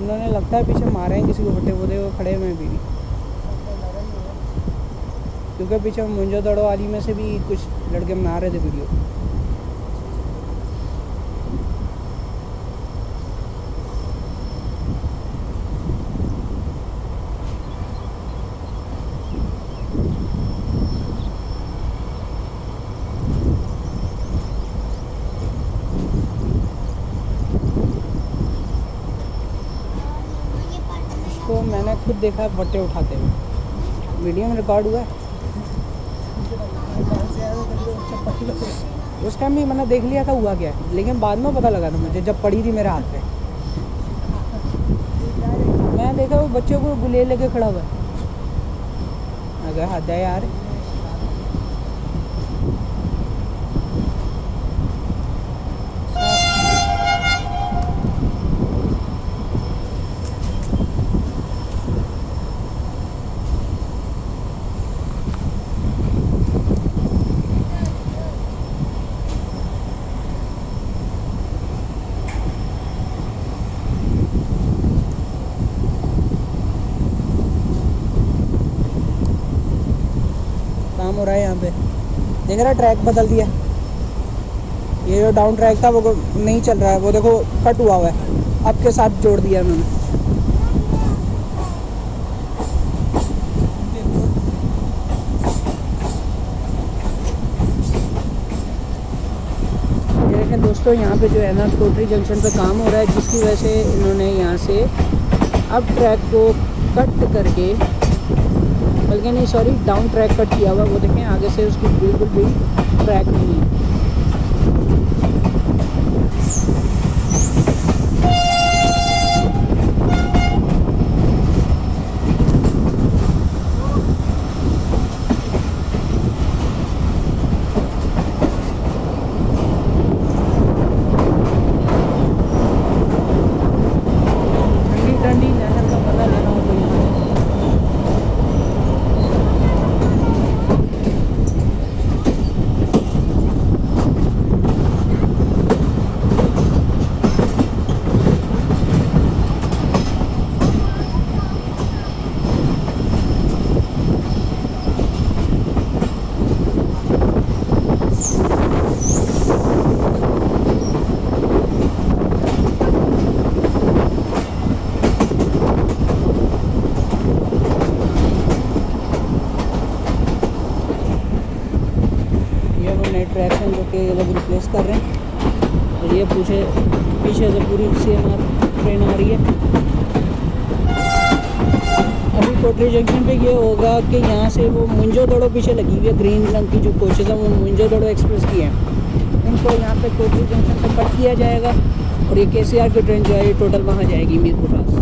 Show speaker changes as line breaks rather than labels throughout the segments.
उन्होंने लगता है पीछे मारे हैं किसी को फटे, वो देखो खड़े हुए भी, क्योंकि पीछे मुंजो दड़ो वाली में से भी कुछ लड़के बना रहे थे वीडियो। तो मैंने खुद देखा है बट्टे उठाते हुए, वीडियो में रिकॉर्ड हुआ है। उस टाइम भी मैंने देख लिया था हुआ क्या है, लेकिन बाद में पता लगा था मुझे जब पड़ी थी मेरे हाथ पे। मैं देखा वो बच्चों को गुलेल लेके खड़ा हुआ है। अगर हद है यार। काम हो रहा है यहाँ पे, देख रहा है ट्रैक बदल दिया। ये जो डाउन ट्रैक था वो नहीं चल रहा है, वो देखो कट हुआ हुआ है, अब के साथ जोड़ दिया उन्होंने। ये देखें दोस्तों, यहाँ पे जो है ना कोटरी जंक्शन पे काम हो रहा है, जिसकी वजह से इन्होंने यहाँ से अब ट्रैक को कट करके, बल्कि नहीं सॉरी डाउन ट्रैक कट किया हुआ। वो देखें आगे से उसकी बिल्कुल भी ट्रैक नहीं है। ठंडी ठंडी नहर का मजा लेना हो तो यहाँ ट्रैक्शन जो कि ये लोग रिप्लेस कर रहे हैं। और ये पीछे से पूरी CMR ट्रेन आ रही है। अभी कोटरी जंक्शन पे ये होगा कि यहाँ से वो मुंजो दड़ो पीछे लगी हुई है, ग्रीन रंग की जो कोचेज़ हैं वो मुंजो दड़ो एक्सप्रेस की हैं, इनको यहाँ पे कोटरी जंक्शन पे कट किया जाएगा और ये KCR की ट्रेन जो है ये टोटल वहाँ जाएगी मीरपुर पास।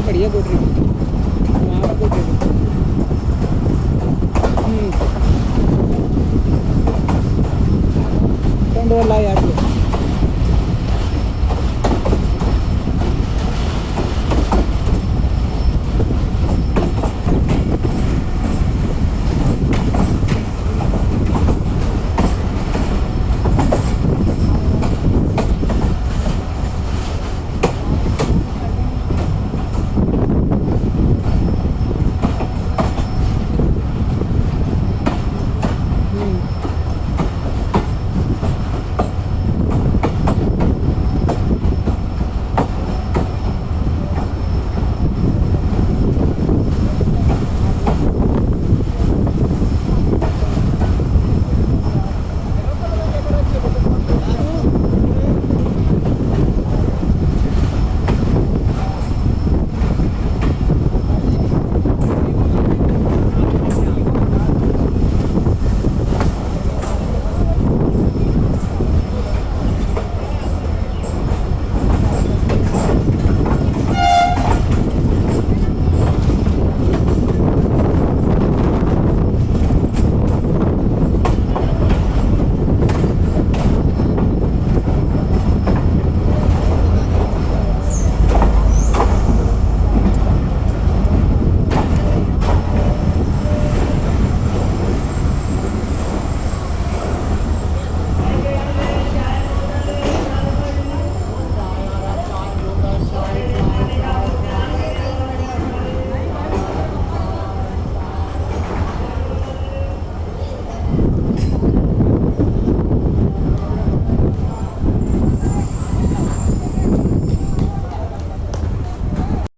बढ़िया कोटरी।